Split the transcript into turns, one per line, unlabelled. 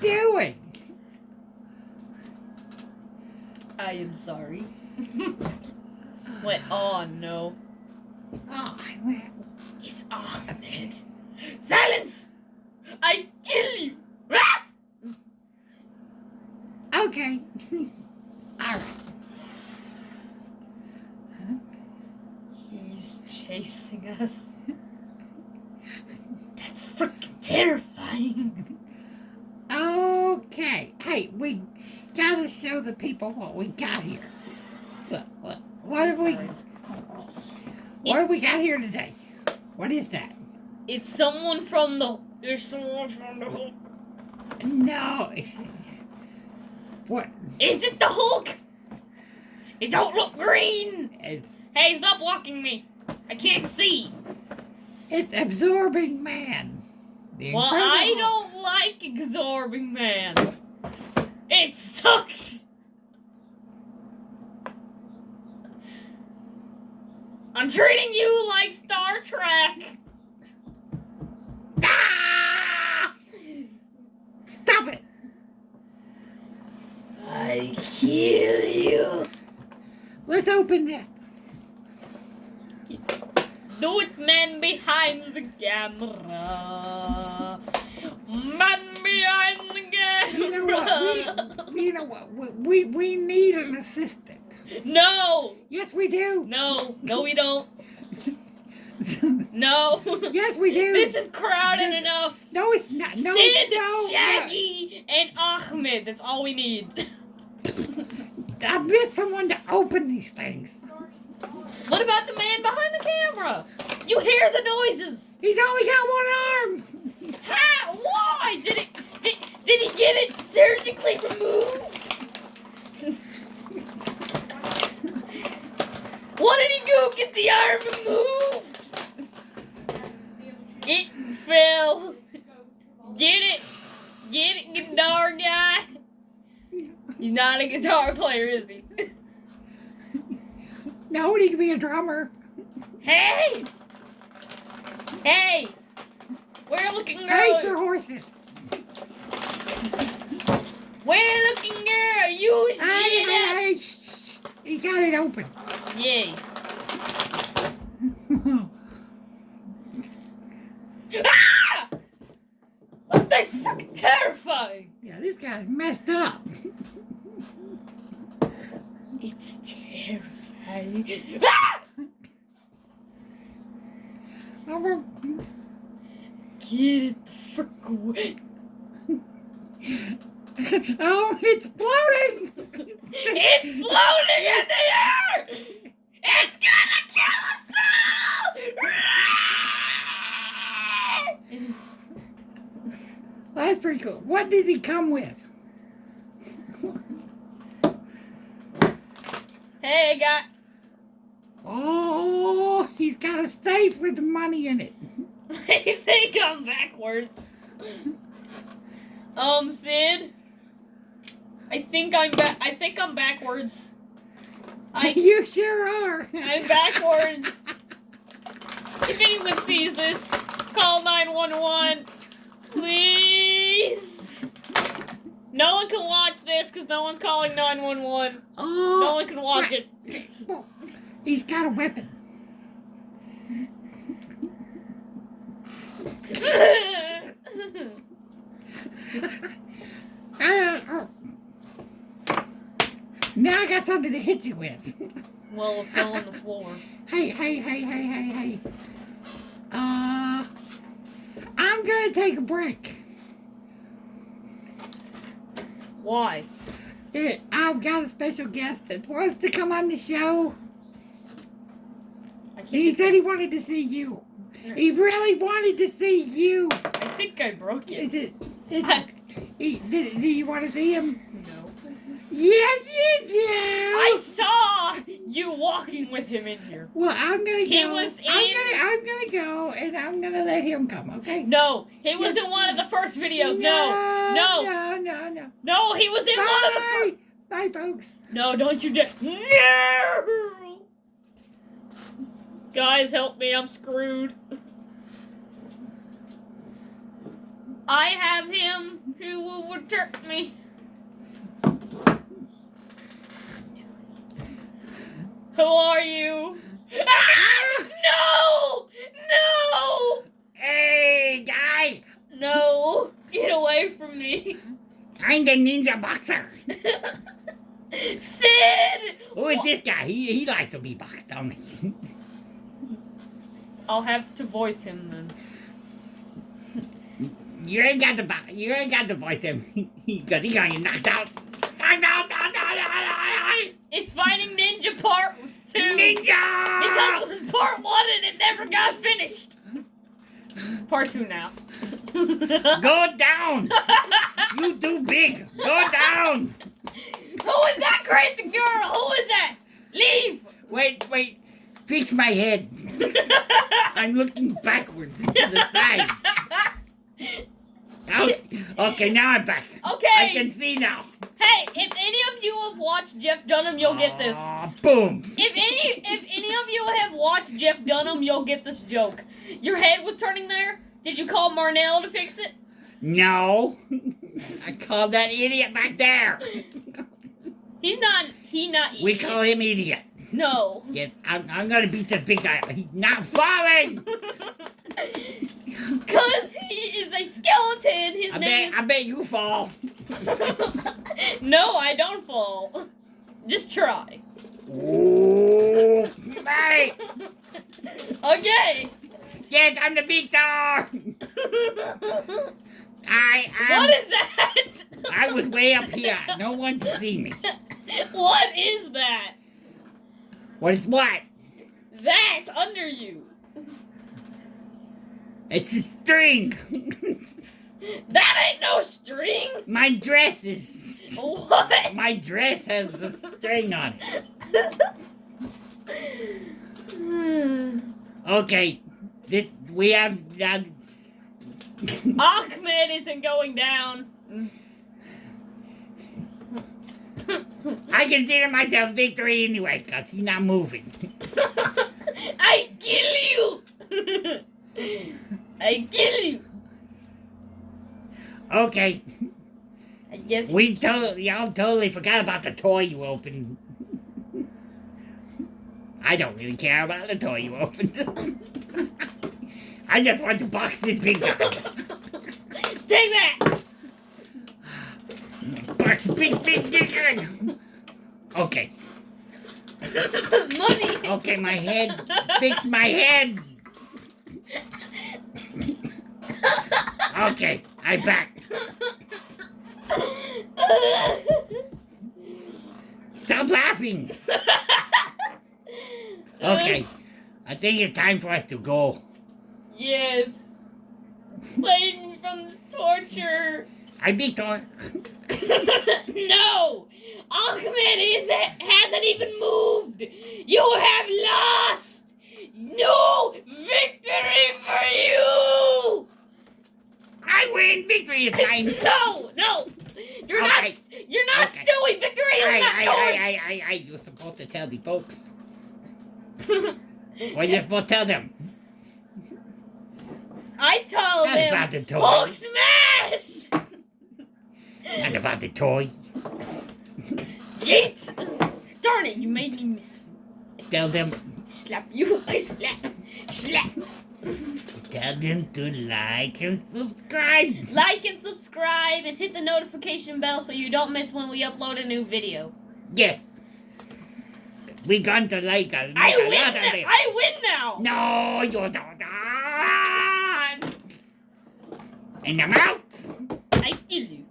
you doing?
I am sorry. Wait, oh no.
Oh, well,
It's Ahmed. Silence! I kill you! Ah!
okay. All right.
He's chasing us. That's freaking terrifying.
Okay. Hey, we gotta show the people what we got here. Look. What have we? What have we got here today? What is that?
It's someone from the. There's someone from the Hulk.
No. What?
Is it the Hulk? It don't look green.
It's
Hey, stop blocking me. I can't see.
Absorbing Man. The
Well,
Incredible
I
Hulk.
don't like Absorbing Man. It sucks. I'm treating you like Star Trek.
Ah! Stop it!
I kill you.
Let's open this.
Do it, man behind the camera. Man behind the camera.
You know what? We need an assistant.
No.
Yes, we do.
No, we don't. No.
Yes, we do.
This is crowded enough.
No, it's not. No,
Sid,
no,
Shaggy, and Ahmed. That's all we need.
I bet someone to open these things.
What about the man behind the camera? You hear the noises.
He's only got one arm.
How? Why? Did he get it surgically removed? What did he go get the arm removed? It fell. Get it, guitar guy. He's not a guitar player, is he?
No, he can be a drummer.
Hey! We're looking girl.
Race for horses.
We're looking girl. You see that?
Hey, shh. He got it open.
Yay. Ah! That thing's fucking terrifying.
Yeah, this guy's messed up.
It's terrifying. Ah! Get it the frick away.
Oh, it's floating!
It's floating in the air! It's gonna kill us all!
That's pretty cool. What did he come with?
Hey, guy.
Oh, he's got a safe with the money in it.
I think I'm backwards. Sid. I think I'm backwards.
You sure are.
I'm backwards. If anyone sees this, call 911. Please. No one can watch this because no one's calling 911.
Oh,
No one can watch it.
Well, he's got a weapon. Now I got something to hit you with.
Well, it fell on the floor.
Hey. I'm gonna take a break.
Why?
I've got a special guest that wants to come on the show. He said he wanted to see you. He really wanted to see you.
I think I broke it.
Do you want to see him?
No.
Yes, you do.
I saw you walking with him in here.
Well, I'm gonna go.
He was
I'm gonna go, and I'm gonna let him come. Okay?
No, he was in one of the first videos. No,
No.
he was in one of the first.
Bye, folks.
No, don't you dare. No! Guys, help me. I'm screwed. I have him who will return me. Who are you? Ah! No! No!
Hey, guy!
No! Get away from me.
I'm the ninja boxer.
Sid!
Who is this guy? He likes to be boxed, don't he?
I'll have to voice him then.
You ain't got to voice him. Because he got you knocked out.
It's Fighting Ninja Part 2.
Ninja!
Because it was Part 1 and it never got finished. Part 2 now.
Go down! You too big! Go down!
Who is that crazy girl? Who is that? Leave!
Wait. Fix my head. I'm looking backwards to the side. Okay, now I'm back.
Okay.
I can see now.
Hey, if any of you have watched Jeff Dunham, you'll get this.
Boom.
If any of you have watched Jeff Dunham, you'll get this joke. Your head was turning there. Did you call Marnell to fix it?
No. I called that idiot back there.
He not.
We call him idiot.
No.
Yes, I'm gonna beat this big guy. He's not falling.
Cause he is a skeleton. His name
I bet you fall.
No, I don't fall. Just try.
Ooh, hey.
Okay.
Yes, I'm the victor.
What is that?
I was way up here. No one can see me.
What is that?
What is what?
That's under you.
It's a string.
That ain't no string.
My dress is.
What?
My dress has a string on it. Okay, we have.
Ahmed isn't going down.
I consider myself victory anyway, because he's not moving.
I kill you. I kill you.
Okay.
I guess
y'all totally forgot about the toy you opened. I don't really care about the toy you opened. I just want to box this big guy.
Take that.
Box big guy. Okay.
Money.
Okay, my head. Fix my head. Okay, I'm back. Stop laughing. Okay, I think it's time for us to go.
Yes. Save me from this torture.
I beat on.
No! Ahmed hasn't even moved! You have lost! No victory for you!
I win. Victory is mine.
No! You're
Okay.
not
Okay.
Stewie! Victory is not yours!
You're supposed to tell the folks. What are you supposed to tell them?
I told
Not
him
about the toy.
Hulk smash!
Not about the toy.
Yeet! Darn it, you made me miss.
Tell them.
Slap you, I slap.
Tell them to like and subscribe.
Like and subscribe and hit the notification bell so you don't miss when we upload a new video.
Yes. We're going to like a lot of it.
I win now!
No, you don't. And I'm out.
I kill you.